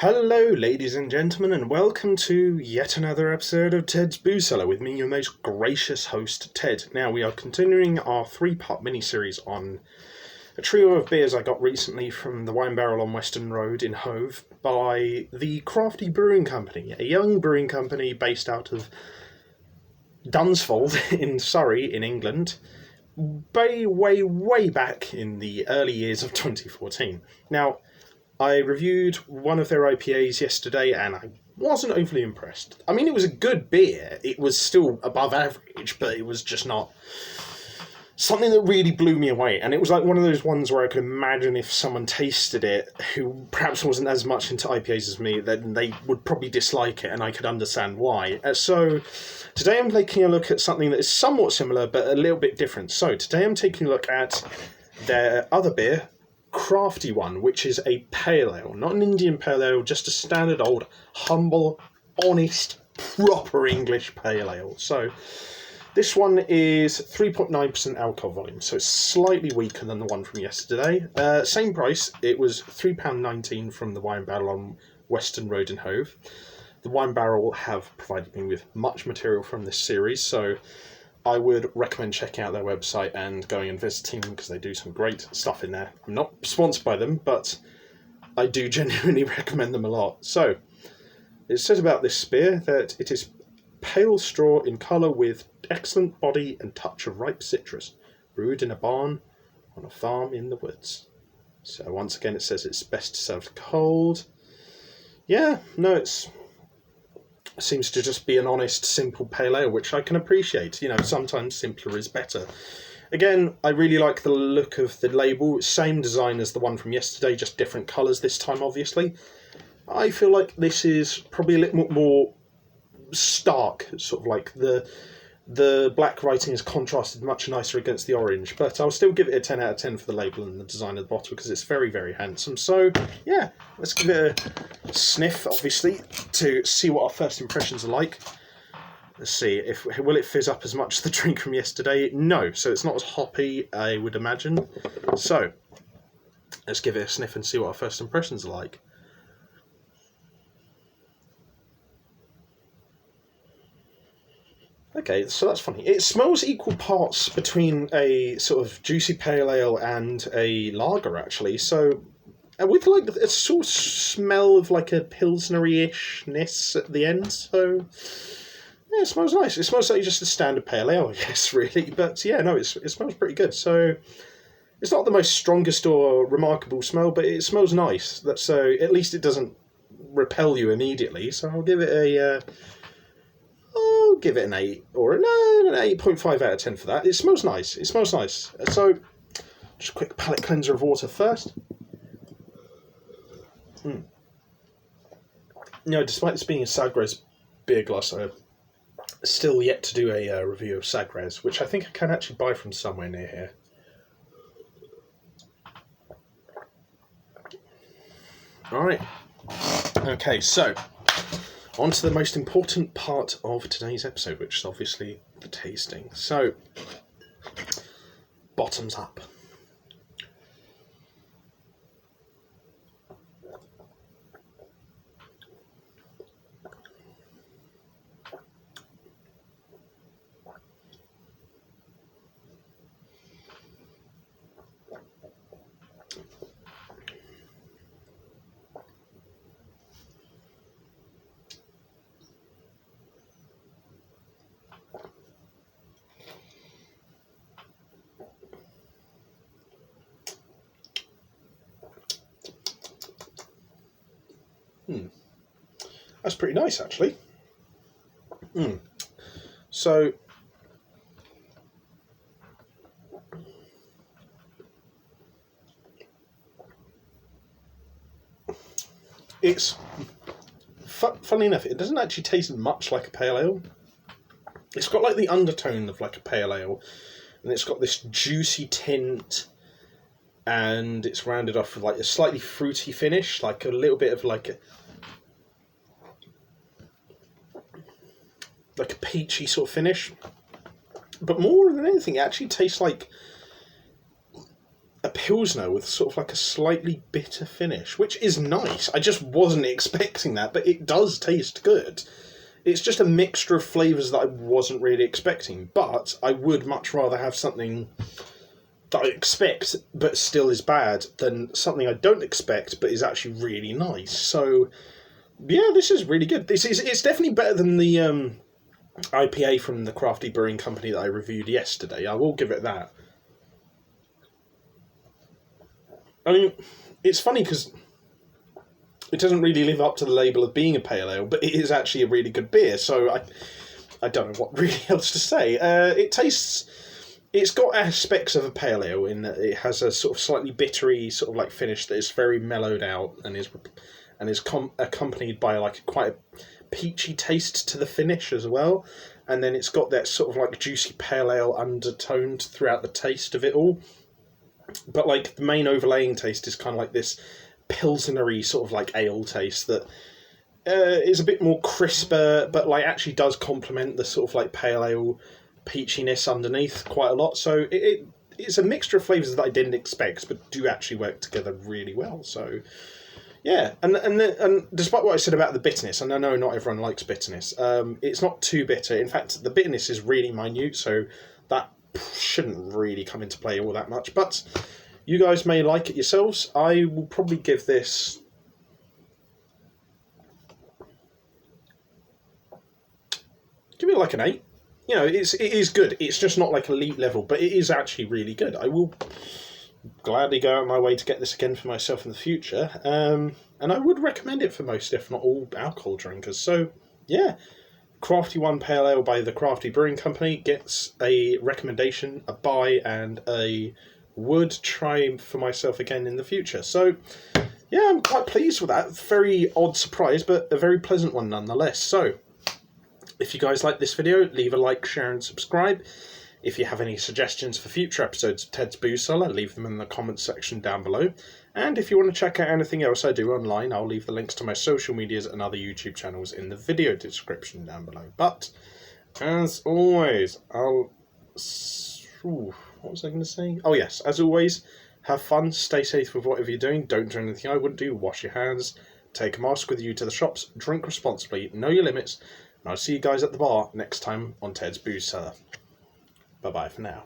Hello, ladies and gentlemen, and welcome to yet another episode of Ted's Booze Cellar with me, your most gracious host, Ted. Now, we are continuing our three-part mini-series on a trio of beers I got recently from the Wine Barrel on Western Road in Hove by the Crafty Brewing Company, a young brewing company based out of Dunsfold in Surrey, in England, way back in the early years of 2014. Now, I reviewed one of their IPAs yesterday and I wasn't overly impressed. I mean, it was a good beer. It was still above average, but it was just not something that really blew me away. And it was like one of those ones where I could imagine if someone tasted it who perhaps wasn't as much into IPAs as me, then they would probably dislike it and I could understand why. So today I'm taking a look at something that is somewhat similar but a little bit different. So today I'm taking a look at their other beer, Crafty One, which is a pale ale, not an Indian pale ale, just a standard old, humble, honest, proper English pale ale. So this one is 3.9% alcohol volume, so it's slightly weaker than the one from yesterday. Same price, it was £3.19 from the Wine Barrel on Western Road in Hove. The Wine Barrel have provided me with much material from this series, so I would recommend checking out their website and going and visiting them because they do some great stuff in there. I'm not sponsored by them, but I do genuinely recommend them a lot. So, it says about this beer that it is pale straw in colour with excellent body and touch of ripe citrus, brewed in a barn on a farm in the woods. So once again it says it's best served cold. Yeah, no, it seems to just be an honest, simple pale ale, which I can appreciate. You know, sometimes simpler is better. Again, I really like the look of the label. Same design as the one from yesterday, just different colours this time, obviously. I feel like this is probably a little more stark, sort of like the black writing is contrasted much nicer against the orange, but I'll still give it a 10 out of 10 for the label and the design of the bottle because it's very, very handsome. So, yeah, let's give it a sniff, obviously, to see what our first impressions are like. Let's see, will it fizz up as much as the drink from yesterday? No, so it's not as hoppy, I would imagine. So, let's give it a sniff and see what our first impressions are like. Okay, so that's funny. It smells equal parts between a sort of juicy pale ale and a lager, actually. So, with like a sort of smell of like a pilsnery-ishness at the end. So, yeah, it smells nice. It smells like just a standard pale ale, I guess, really. But yeah, no, it smells pretty good. So, it's not the most strongest or remarkable smell, but it smells nice. So, at least it doesn't repel you immediately. So, I'll give it an 8 or an 8.5 out of 10 for that. It smells nice. It smells nice. So, just a quick palate cleanser of water first. You know, despite this being a Sagres beer glass, I've still yet to do a review of Sagres, which I think I can actually buy from somewhere near here. Alright. Okay, so on to the most important part of today's episode, which is obviously the tasting. So, bottoms up. That's pretty nice, actually. So, it's, funnily enough, it doesn't actually taste much like a pale ale. It's got like the undertone of like a pale ale, and it's got this juicy tint, and it's rounded off with like a slightly fruity finish, like a little bit of like a peachy sort of finish. But more than anything, it actually tastes like a Pilsner with sort of like a slightly bitter finish, which is nice. I just wasn't expecting that, but it does taste good. It's just a mixture of flavours that I wasn't really expecting, but I would much rather have something that I expect but still is bad than something I don't expect but is actually really nice. So yeah, this is really good. It's definitely better than the IPA from the Crafty Brewing Company that I reviewed yesterday. I will give it that. I mean, it's funny because it doesn't really live up to the label of being a pale ale, but it is actually a really good beer, so I don't know what really else to say. It's got aspects of a pale ale in that it has a sort of slightly bittery sort of like finish that is very mellowed out and is accompanied by like quite a peachy taste to the finish as well. And then it's got that sort of like juicy pale ale undertoned throughout the taste of it all. But like the main overlaying taste is kind of like this pilsnery sort of like ale taste that is a bit more crisper, but like actually does complement the sort of like pale ale peachiness underneath quite a lot. So it's a mixture of flavours that I didn't expect, but do actually work together really well. So yeah, and despite what I said about the bitterness, and I know not everyone likes bitterness, it's not too bitter. In fact, the bitterness is really minute, so that shouldn't really come into play all that much. But you guys may like it yourselves. I will probably give this like an 8. You know, it is good. It's just not like elite level, but it is actually really good. I will gladly go out of my way to get this again for myself in the future. And I would recommend it for most, if not all, alcohol drinkers. So, yeah. Crafty One Pale Ale by the Crafty Brewing Company gets a recommendation, a buy, and a would try for myself again in the future. So, yeah, I'm quite pleased with that. Very odd surprise, but a very pleasant one nonetheless. So, if you guys like this video, leave a like, share, and subscribe. If you have any suggestions for future episodes of Ted's Booze Cellar, leave them in the comments section down below. And if you want to check out anything else I do online, I'll leave the links to my social medias and other YouTube channels in the video description down below. But, as always, what was I going to say? Oh yes, as always, have fun, stay safe with whatever you're doing, don't do anything I wouldn't do, wash your hands, take a mask with you to the shops, drink responsibly, know your limits, and I'll see you guys at the bar next time on Ted's Booze Cellar. Bye-bye for now.